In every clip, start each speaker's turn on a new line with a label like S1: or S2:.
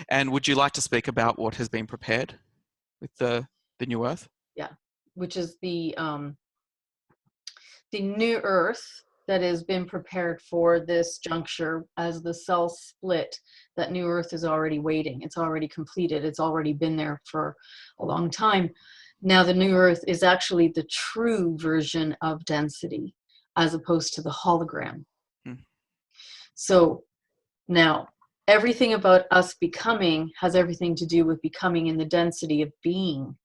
S1: And would you like to speak about what has been prepared with the new Earth?
S2: Yeah, which is the new Earth that has been prepared for this juncture as the cells split. That new Earth is already waiting. It's already completed. It's already been there for a long time. Now the new Earth is actually the true version of density as opposed to the hologram. So now everything about us becoming has everything to do with becoming in the density of being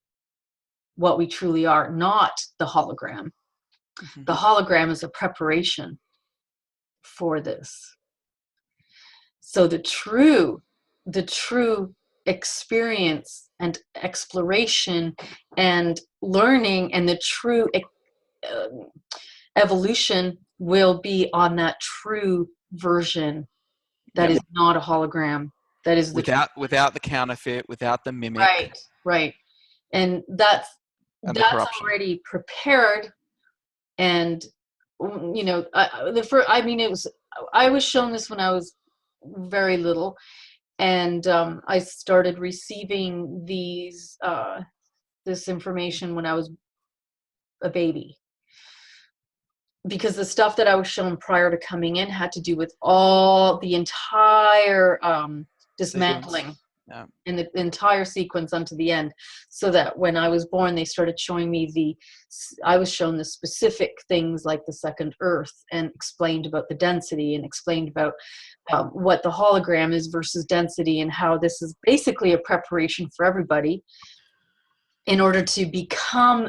S2: what we truly are, not the hologram. The hologram is a preparation for this. So the true experience and exploration and learning and the true evolution will be on that true version that is not a hologram. That is the
S1: without the counterfeit, without the mimic.
S2: Right. And that's already prepared. And you know, I was shown this when I was very little, and I started receiving this information when I was a baby, because the stuff that I was shown prior to coming in had to do with all the entire dismantling and the entire sequence unto the end, so that when I was born, they started showing me I was shown the specific things like the second Earth, and explained about the density, and explained about what the hologram is versus density, and how this is basically a preparation for everybody in order to become.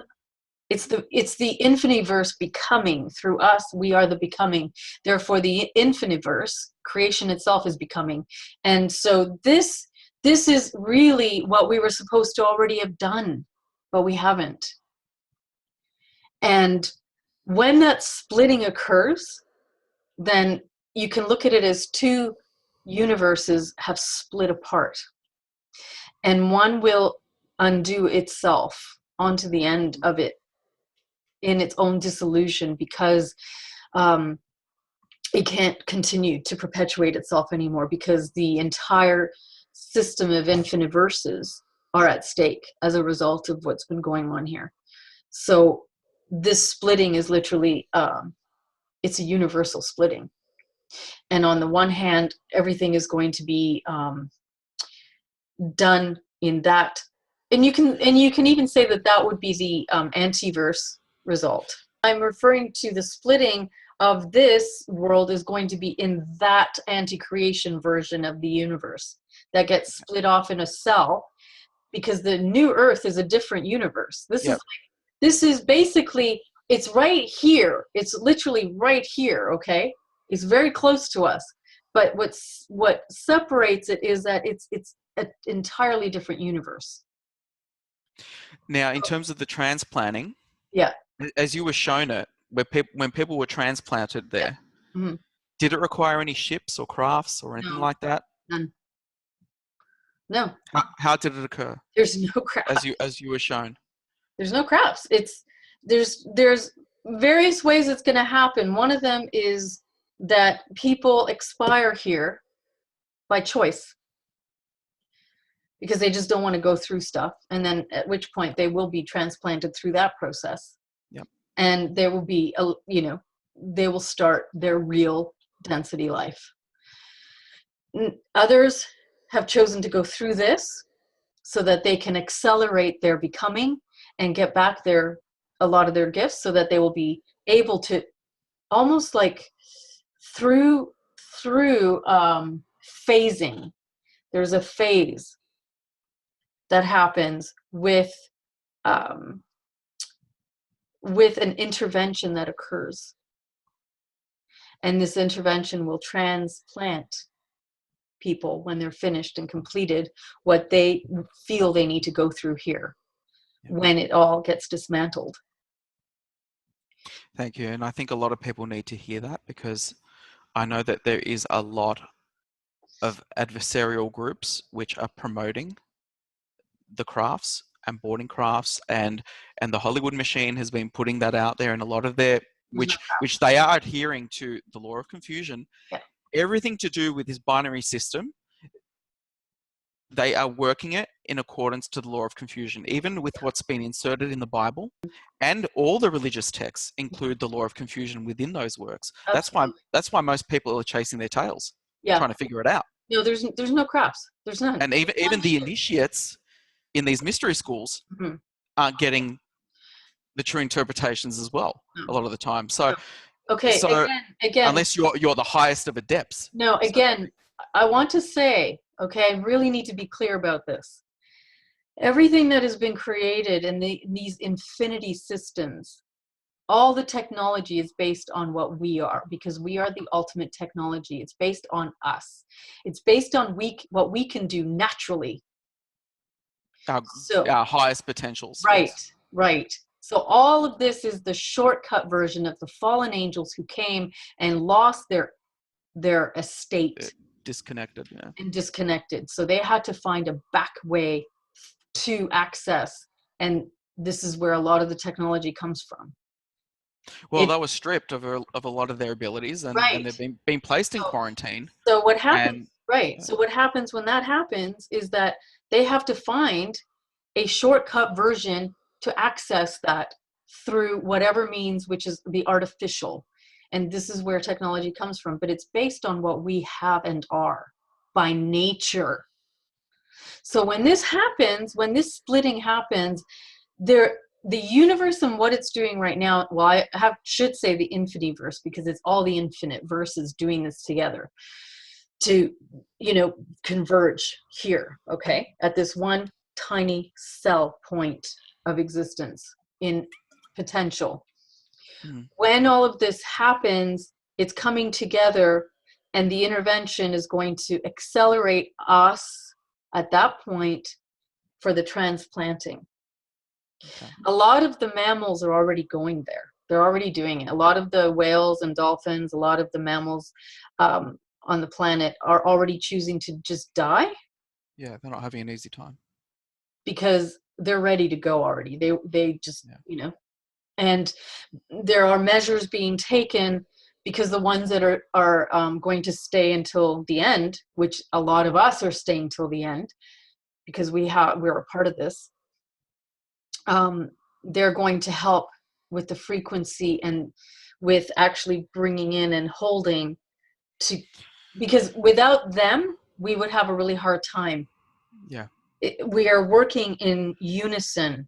S2: It's the infiniverse becoming through us. We are the becoming. Therefore, the infiniverse, creation itself, is becoming. And so this is really what we were supposed to already have done, but we haven't. And when that splitting occurs, then you can look at it as two universes have split apart. And one will undo itself onto the end of it in its own dissolution, because it can't continue to perpetuate itself anymore, because the entire system of infinite verses are at stake as a result of what's been going on here. So this splitting is literally it's a universal splitting, and on the one hand, everything is going to be done in that, and you can even say that would be the antiverse result. I'm referring to the splitting of this world is going to be in that anti-creation version of the universe that gets split off in a cell, because the new Earth is a different universe. This is basically, it's right here. It's literally right here, okay? It's very close to us. But what separates it is that it's an entirely different universe.
S1: Now, in terms of the transplanting, as you were shown it, when people were transplanted there, did it require any ships or crafts or anything like that?
S2: None. No.
S1: How did it occur?
S2: There's no crafts.
S1: As you were shown.
S2: There's no crafts. There's various ways it's going to happen. One of them is that people expire here by choice, because they just don't want to go through stuff, and then at which point they will be transplanted through that process. And there will be they will start their real density life. Others have chosen to go through this so that they can accelerate their becoming and get back a lot of their gifts, so that they will be able to almost like through phasing. There's a phase that happens with an intervention that occurs, and this intervention will transplant people when they're finished and completed what they feel they need to go through here when it all gets dismantled.
S1: Thank you. And I think a lot of people need to hear that, because I know that there is a lot of adversarial groups which are promoting the crafts and boarding crafts, and the Hollywood machine has been putting that out there, and a lot of their which they are adhering to the law of confusion. Everything to do with this binary system they are working it in accordance to the law of confusion. Even with what's been inserted in the Bible, and all the religious texts include the law of confusion within those works.
S2: Absolutely.
S1: That's why most people are chasing their tails,
S2: Yeah.
S1: trying to figure it out.
S2: No, there's no crafts. There's none.
S1: And even the initiates in these mystery schools
S2: Mm-hmm.
S1: aren't getting the true interpretations as well a lot of the time. So,
S2: okay, again,
S1: unless you're the highest of adepts.
S2: No, again, I want to say, okay, I really need to be clear about this. Everything that has been created in these infinity systems, all the technology is based on what we are, because we are the ultimate technology. It's based on us. It's based on what we can do naturally.
S1: Our highest potentials.
S2: Right,
S1: yes.
S2: right. So all of this is the shortcut version of the fallen angels who came and lost their estate.
S1: Disconnected, yeah.
S2: And disconnected. So they had to find a back way to access. And this is where a lot of the technology comes from.
S1: Well, they were stripped of a lot of their abilities, and,
S2: right.
S1: and they've been placed in quarantine.
S2: So what happens, so what happens when that happens is that they have to find a shortcut version to access that through whatever means, which is the artificial. And this is where technology comes from, but it's based on what we have and are by nature. So when this happens, when this splitting happens, the universe and what it's doing right now, well, I should say the infiniverse, because it's all the infinite verses doing this together to, converge here, okay, at this one tiny cell point of existence in potential. When all of this happens, it's coming together, and the intervention is going to accelerate us at that point for the transplanting. Okay. A lot of the mammals are already going there. They're already doing it. A lot of the whales and dolphins, a lot of the mammals on the planet are already choosing to just die.
S1: Yeah, they're not having an easy time.
S2: Because they're ready to go already. They just, and there are measures being taken, because the ones that are going to stay until the end, which a lot of us are staying till the end, because we're a part of this, they're going to help with the frequency and with actually bringing in and holding because without them, we would have a really hard time.
S1: Yeah.
S2: We are working in unison,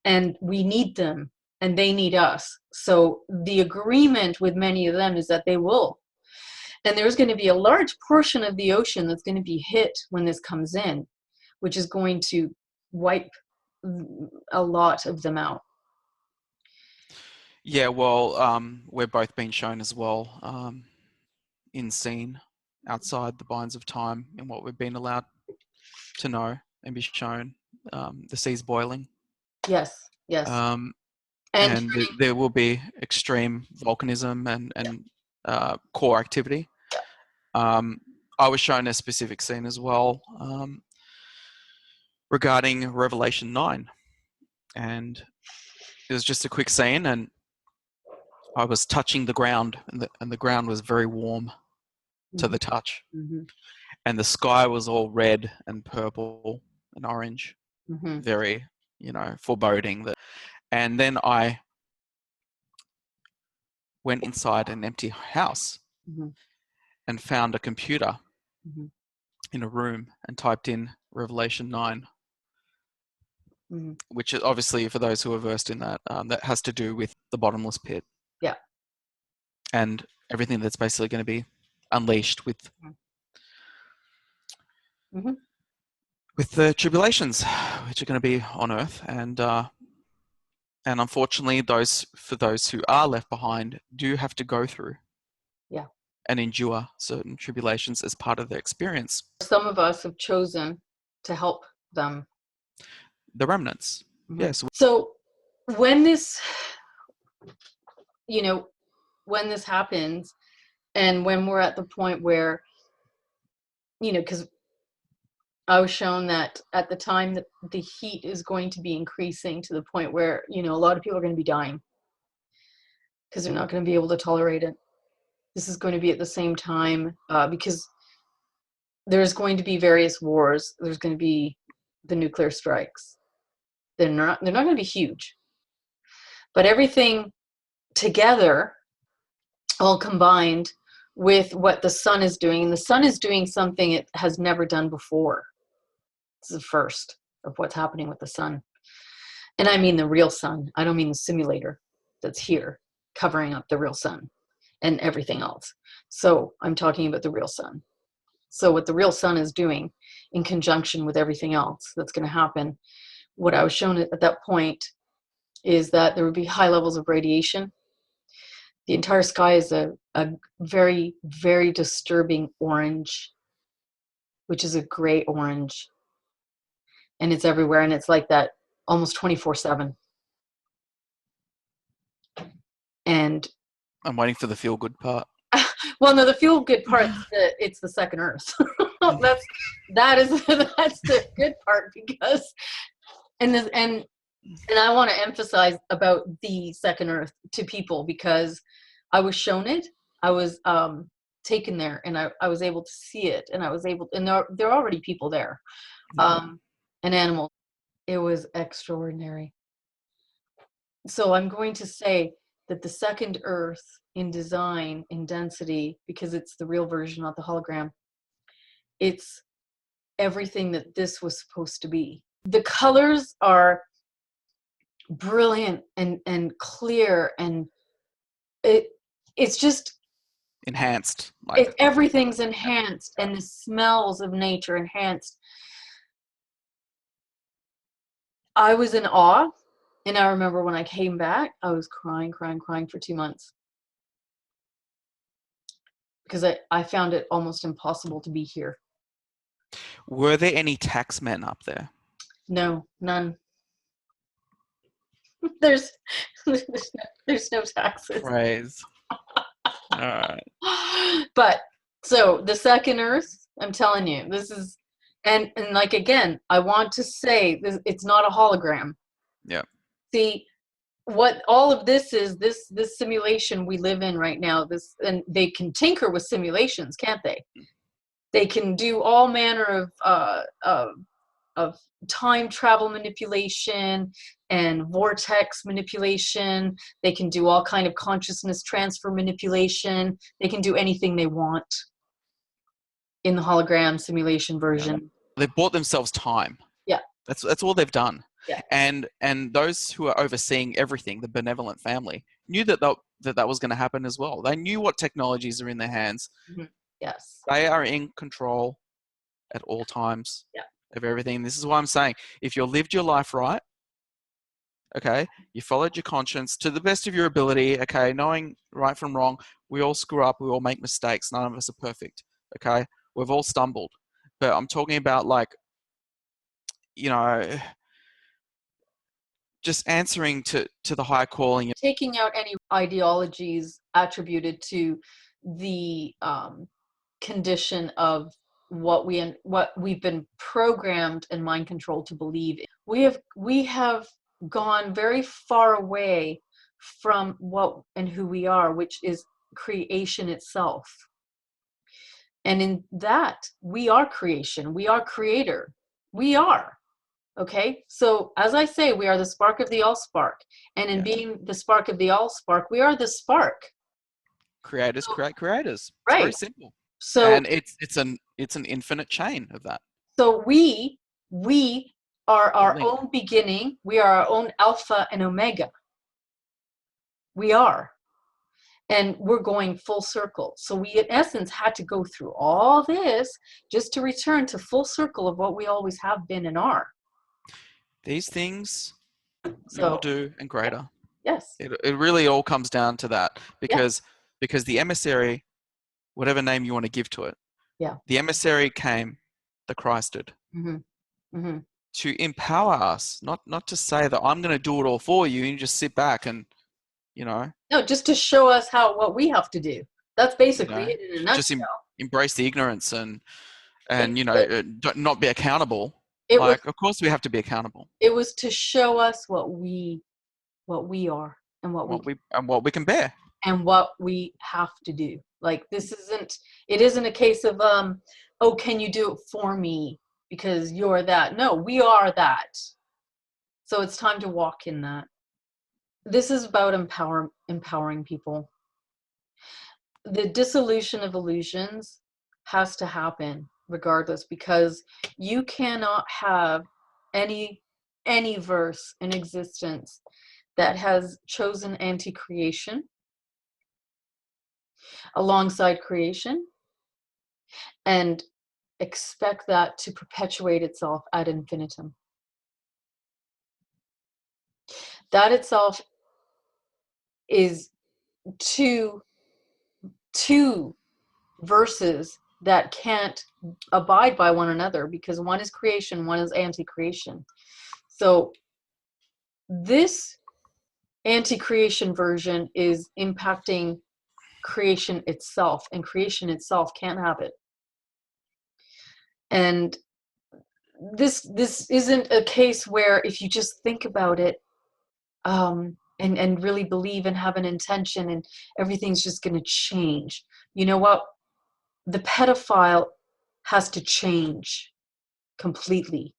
S2: and we need them and they need us. So the agreement with many of them is that they will. And there's going to be a large portion of the ocean that's going to be hit when this comes in, which is going to wipe a lot of them out.
S1: Yeah, well, we're both being shown as well in scene outside the binds of time in what we've been allowed to know and be shown. The sea's boiling.
S2: Yes, yes.
S1: And there will be extreme volcanism and core activity. I was shown a specific scene as well regarding Revelation 9. And it was just a quick scene, and I was touching the ground, and the ground was very warm to the touch.
S2: Mm-hmm.
S1: And the sky was all red and purple and orange, very, foreboding. And then I went inside an empty house and found a computer in a room and typed in Revelation 9, which is obviously, for those who are versed in that, that has to do with the bottomless pit.
S2: Yeah.
S1: And everything that's basically going to be unleashed with with the tribulations which are going to be on Earth. And unfortunately, for those who are left behind do have to go through and endure certain tribulations as part of their experience.
S2: Some of us have chosen to help them.
S1: The remnants. Yes.
S2: So when this, when this happens, and when we're at the point where, because I was shown that at the time that the heat is going to be increasing to the point where, a lot of people are going to be dying because they're not going to be able to tolerate it. This is going to be at the same time because there's going to be various wars. There's going to be the nuclear strikes. They're not going to be huge, but everything together, all combined with what the sun is doing, and the sun is doing something it has never done before. This is the first of what's happening with the sun. And I mean the real sun. I don't mean the simulator that's here covering up the real sun and everything else. So I'm talking about the real sun. So what the real sun is doing in conjunction with everything else that's going to happen, what I was shown at that point is that there would be high levels of radiation. The entire sky is a very, very disturbing orange, which is a gray orange. And it's everywhere. And it's like that almost 24/7. And
S1: I'm waiting for the feel good part.
S2: well, no, the feel good part, it's the second Earth. that's the good part, because and I want to emphasize about the second Earth to people, because I was shown it. I was taken there, and I was able to see it, and there are already people there, and animals. It was extraordinary. So I'm going to say that the second Earth in design, in density, because it's the real version, not the hologram, it's everything that this was supposed to be. The colors are brilliant and clear, and it's just
S1: enhanced.
S2: Everything's enhanced, and the smells of nature enhanced. I was in awe, and I remember when I came back, I was crying for 2 months, because I found it almost impossible to be here.
S1: Were there any taxmen up there?
S2: No, none. There's no taxes.
S1: Praise. All right.
S2: But so the second Earth, I'm telling you, this is, and like, again, I want to say this, it's not a hologram.
S1: Yeah.
S2: See, what all of this is, this simulation we live in right now, this, and they can tinker with simulations, can't they? They can do all manner of time travel manipulation and vortex manipulation. They can do all kind of consciousness transfer manipulation. They can do anything they want in the hologram simulation version.
S1: Yeah. They bought themselves time.
S2: Yeah.
S1: That's all they've done.
S2: Yeah.
S1: And those who are overseeing everything, the benevolent family, knew that was going to happen as well. They knew what technologies are in their hands.
S2: Mm-hmm. Yes.
S1: They are in control at all times.
S2: Yeah.
S1: Of everything. This is why I'm saying, if you lived your life right, okay, you followed your conscience to the best of your ability, okay, knowing right from wrong, we all screw up, we all make mistakes, none of us are perfect, okay, we've all stumbled. But I'm talking about, like, you know, just answering to the higher calling.
S2: Taking out any ideologies attributed to the condition of what we've been programmed and mind controlled to believe. We have gone very far away from what and who we are, which is creation itself. And in that, we are creation, we are creator, we are. Okay, so as I say, we are the spark of the all-spark, and in being the spark of the all-spark, we are the spark.
S1: Creators create creators. It's
S2: right.
S1: very simple.
S2: So,
S1: and it's an infinite chain of that.
S2: So we are our own beginning. We are our own alpha and omega. We are. And we're going full circle. So we, in essence, had to go through all this just to return to full circle of what we always have been and are.
S1: These things we will do, and greater.
S2: Yes.
S1: It really all comes down to that, because the emissary, whatever name you want to give to it, the emissary came, the Christ did, to empower us, not to say that I'm going to do it all for you and you just sit back and, no,
S2: just to show us what we have to do. That's basically it in a nutshell. Just
S1: embrace the ignorance and not be accountable. Of course we have to be accountable.
S2: It was to show us what we are and what we can bear and what we have to do. Like, this isn't, it isn't a case of, oh, can you do it for me because you're that? No, we are that. So it's time to walk in that. This is about empowering people. The dissolution of illusions has to happen regardless, because you cannot have any verse in existence that has chosen anti-creation alongside creation and expect that to perpetuate itself ad infinitum. That itself is two verses that can't abide by one another, because one is creation, one is anti-creation. So this anti-creation version is impacting creation itself, and creation itself can't have it. And this isn't a case where if you just think about it, and really believe and have an intention, and everything's just going to change. You know what? The pedophile has to change completely.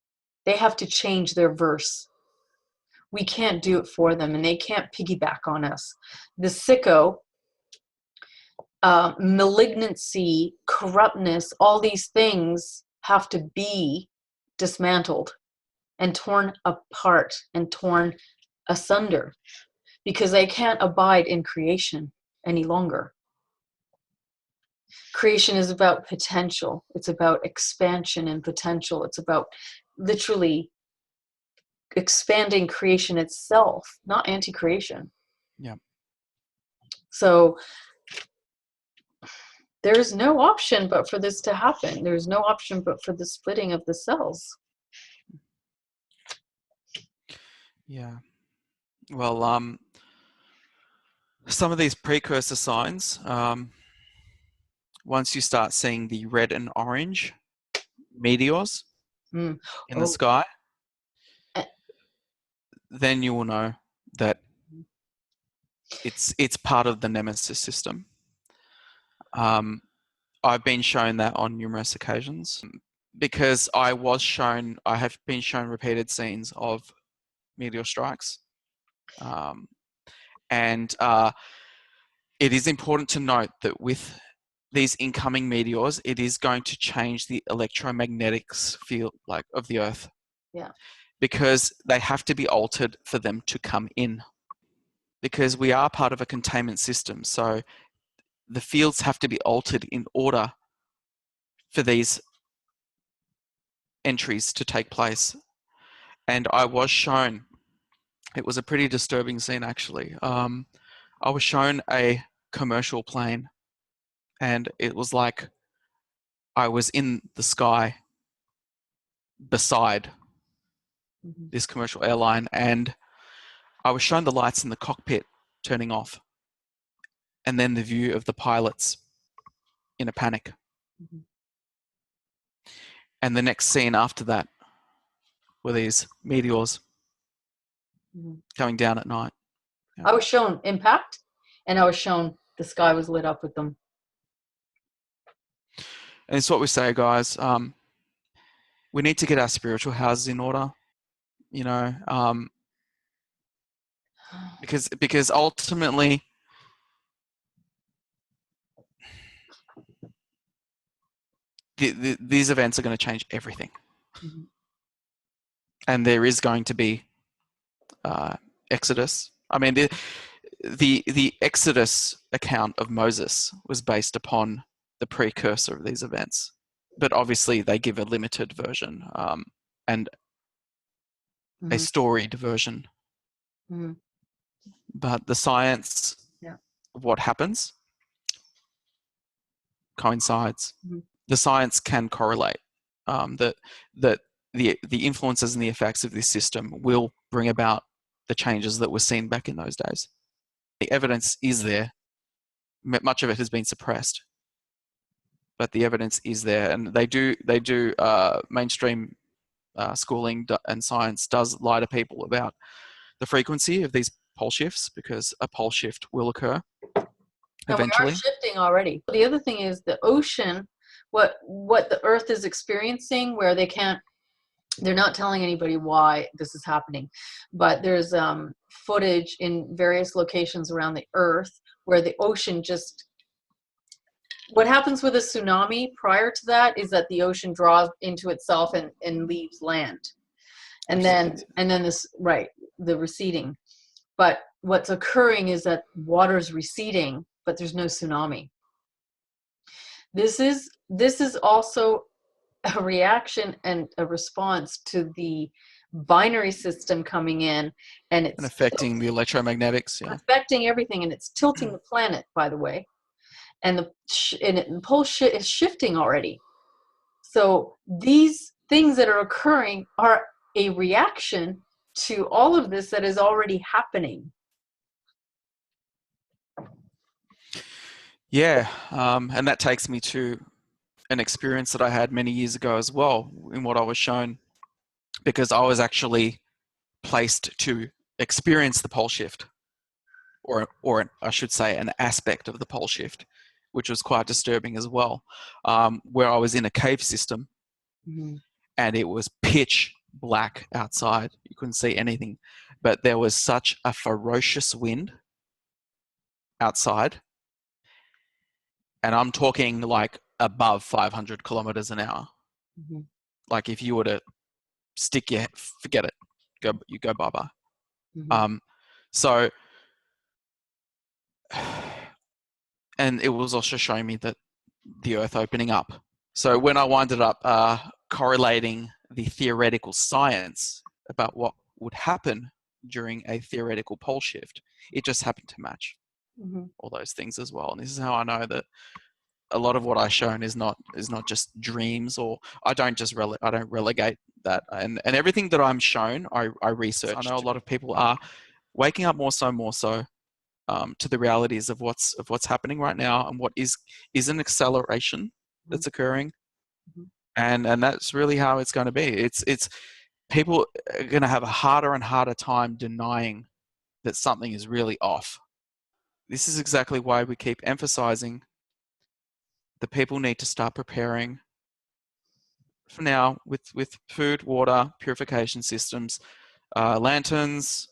S2: They have to change their verse. We can't do it for them, and they can't piggyback on us. The sicko, malignancy, corruptness, all these things have to be dismantled and torn apart and torn asunder, because they can't abide in creation any longer. Creation is about potential. It's about expansion and potential. It's about literally expanding creation itself, not anti-creation.
S1: Yeah.
S2: So there's no option but for this to happen. There's no option but for the splitting of the cells.
S1: Yeah. Well, some of these precursor signs, once you start seeing the red and orange meteors in the sky, then you will know that it's part of the Nemesis system. I've been shown that on numerous occasions, because I have been shown repeated scenes of meteor strikes. And it is important to note that with these incoming meteors, it is going to change the electromagnetics field of the Earth.
S2: Yeah.
S1: Because they have to be altered for them to come in. Because we are part of a containment system, so the fields have to be altered in order for these entries to take place. And I was shown, it was a pretty disturbing scene actually. I was shown a commercial plane, and it was like I was in the sky beside this commercial airline, and I was shown the lights in the cockpit turning off, and then the view of the pilots in a panic. And the next scene after that were these meteors coming down at night. Yeah.
S2: I was shown impact, and I was shown the sky was lit up with them.
S1: And it's what we say, guys. We need to get our spiritual houses in order, you know, because ultimately these events are going to change everything. And there is going to be Exodus. I mean, the Exodus account of Moses was based upon the precursor of these events, but obviously they give a limited version and a storied version. But the science of what happens coincides. The science can correlate that the influences and the effects of this system will bring about the changes that were seen back in those days. The evidence is there. Much of it has been suppressed, but the evidence is there, and they do mainstream schooling and science does lie to people about the frequency of these pole shifts, because a pole shift will occur
S2: And we are
S1: eventually.
S2: shifting already. The other thing is the ocean, what the Earth is experiencing, where they're not telling anybody why this is happening, but there's footage in various locations around the Earth where the ocean just, what happens with a tsunami prior to that is that the ocean draws into itself and leaves land. And then this, right, the receding. But what's occurring is that water's receding, but there's no tsunami. This is also a reaction and a response to the binary system coming in, and it's
S1: affecting the electromagnetics, yeah.
S2: affecting everything, and it's tilting the planet, by the way. And the pole is shifting already. So these things that are occurring are a reaction to all of this that is already happening.
S1: Yeah, and that takes me to an experience that I had many years ago as well, in what I was shown, because I was actually placed to experience the pole shift, or I should say an aspect of the pole shift, which was quite disturbing as well, where I was in a cave system. Mm-hmm. And it was pitch black outside. You couldn't see anything, but there was such a ferocious wind outside, and I'm talking like above 500 kilometers an hour. Mm-hmm. Like if you were to stick your, forget it, you go bye-bye. Mm-hmm. So, and it was also showing me that the Earth opening up. So when I winded up correlating the theoretical science about what would happen during a theoretical pole shift, it just happened to match all those things as well. And this is how I know that a lot of what I've shown is not just dreams, or I don't relegate that. And everything that I'm shown, I research. I know a lot of people are waking up more so to the realities of what's happening right now, and what is an acceleration that's occurring. And that's really how it's going to be. It's people are going to have a harder and harder time denying that something is really off. This is exactly why we keep emphasizing that people need to start preparing for now with food, water, purification systems, lanterns.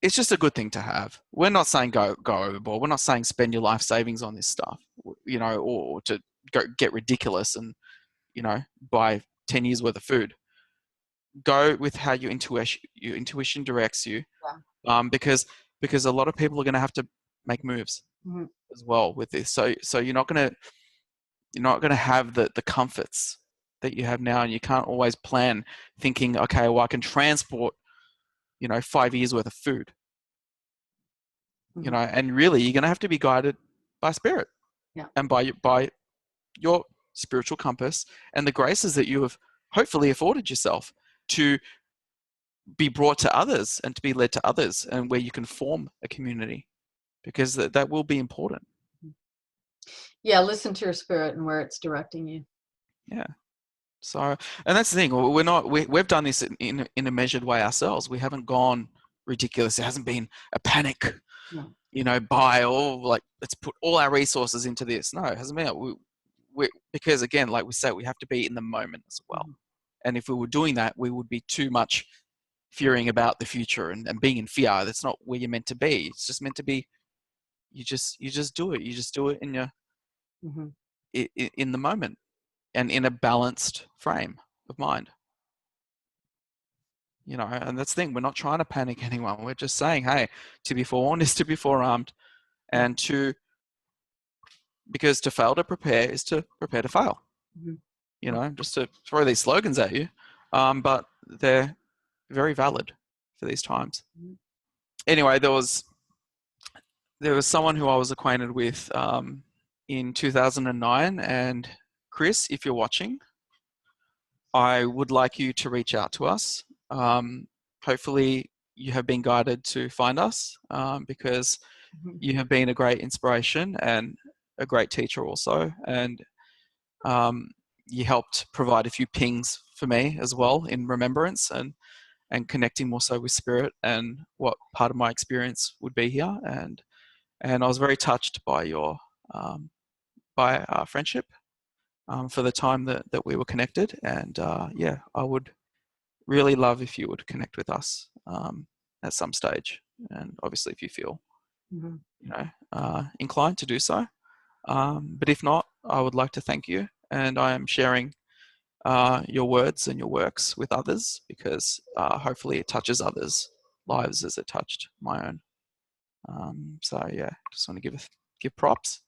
S1: It's just a good thing to have. We're not saying go overboard. We're not saying spend your life savings on this stuff, or to go get ridiculous and, buy 10 years worth of food. Go with how your intuition directs you. Yeah. Because a lot of people are going to have to make moves as well with this. So you're not going to have the comforts that you have now, and you can't always plan thinking, okay, well, I can transport, 5 years worth of food. And really you're going to have to be guided by spirit, and by your spiritual compass and the graces that you have hopefully afforded yourself to be brought to others and to be led to others, and where you can form a community, because that will be important.
S2: Yeah, listen to your spirit and where it's directing you.
S1: Yeah. So, and that's the thing, we've done this in a measured way ourselves. We haven't gone ridiculous. It hasn't been a panic, buy all, like, let's put all our resources into this. No, it hasn't been. Because again, like we say, we have to be in the moment as well. And if we were doing that, we would be too much fearing about the future and being in fear. That's not where you're meant to be. It's just meant to be, you just do it. You just do it in your, in the moment, and in a balanced frame of mind. And that's the thing. We're not trying to panic anyone. We're just saying, hey, to be forewarned is to be forearmed, and because to fail to prepare is to prepare to fail. Just to throw these slogans at you, but they're very valid for these times. Anyway, there was someone who I was acquainted with in 2009, and Chris, if you're watching, I would like you to reach out to us. Hopefully you have been guided to find us, because you have been a great inspiration and a great teacher also. And you helped provide a few pings for me as well in remembrance and connecting more so with spirit and what part of my experience would be here. And And I was very touched by your by our friendship for the time that we were connected. And yeah, I would really love if you would connect with us at some stage. And obviously, if you feel you know inclined to do so. But if not, I would like to thank you, and I am sharing your words and your works with others because hopefully it touches others' lives as it touched my own. So yeah, just want to give props,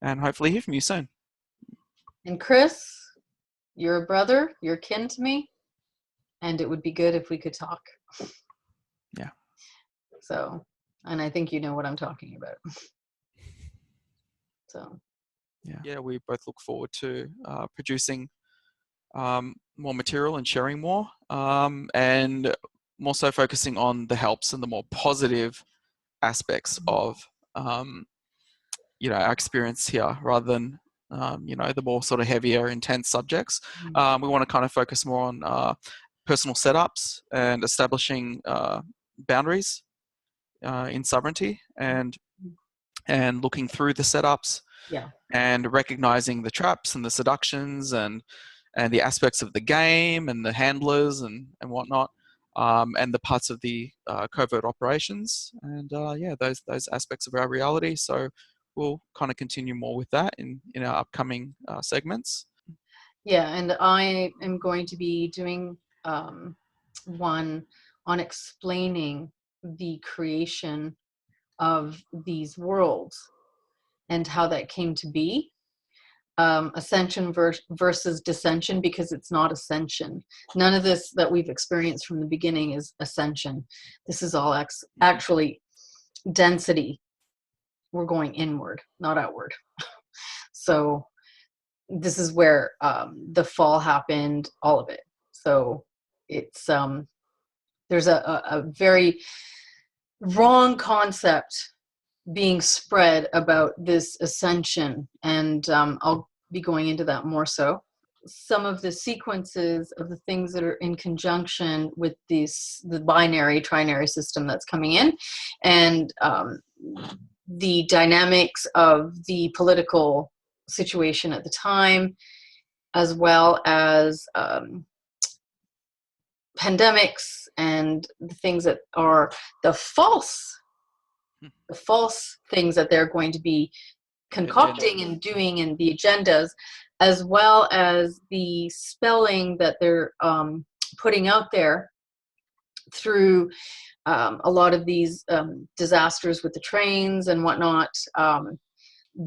S1: and hopefully hear from you soon.
S2: And Chris, you're a brother, you're kin to me, and it would be good if we could talk.
S1: Yeah.
S2: So, and I think you know what I'm talking about. So.
S1: Yeah, we both look forward to producing more material and sharing more, and more so focusing on the helps and the more positive aspects of our experience here, rather than the more sort of heavier, intense subjects. We want to kind of focus more on personal setups and establishing boundaries in sovereignty, and looking through the setups.
S2: Yeah.
S1: And recognizing the traps and the seductions and the aspects of the game and the handlers and whatnot, and the parts of the covert operations, and yeah, those aspects of our reality. So we'll kind of continue more with that in our upcoming segments.
S2: Yeah, and I am going to be doing one on explaining the creation of these worlds and how that came to be. Ascension versus descension, because it's not ascension. None of this that we've experienced from the beginning is ascension. This is all actually density. We're going inward, not outward. So this is where the fall happened, all of it. So it's there's a very wrong concept being spread about this ascension, and I'll be going into that more so. Some of the sequences of the things that are in conjunction with the binary, trinary system that's coming in, and the dynamics of the political situation at the time, as well as pandemics and the things that are the false things that they're going to be concocting and doing, and the agendas, as well as the spelling that they're putting out there through a lot of these disasters with the trains and whatnot,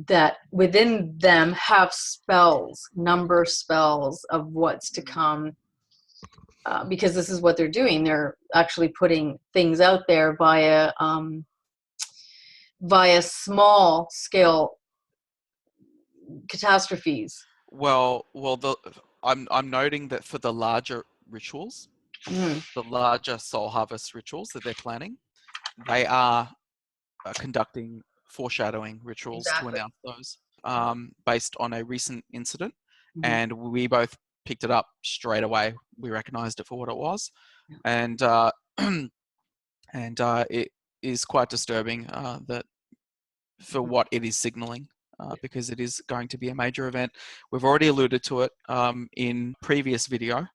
S2: that within them have spells, number spells of what's to come, because this is what they're doing. They're actually putting things out there via small scale catastrophes.
S1: Well, I'm noting that for the larger rituals, the larger soul harvest rituals that they're planning, they are conducting foreshadowing rituals to announce those based on a recent incident, and we both picked it up straight away. We recognized it for what it was, and it is quite disturbing that for what it is signaling, because it is going to be a major event. We've already alluded to it in previous video.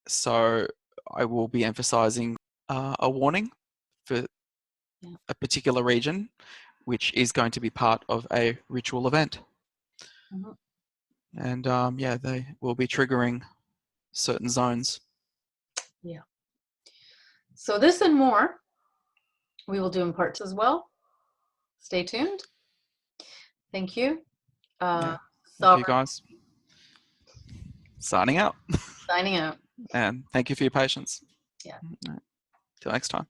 S1: So I will be emphasizing a warning for a particular region, which is going to be part of a ritual event. And yeah, they will be triggering certain zones.
S2: Yeah. So this and more we will do in parts as well. Stay tuned. Thank you.
S1: Thank you, guys. Signing out.
S2: Signing out.
S1: And thank you for your patience.
S2: Yeah.
S1: Till next time.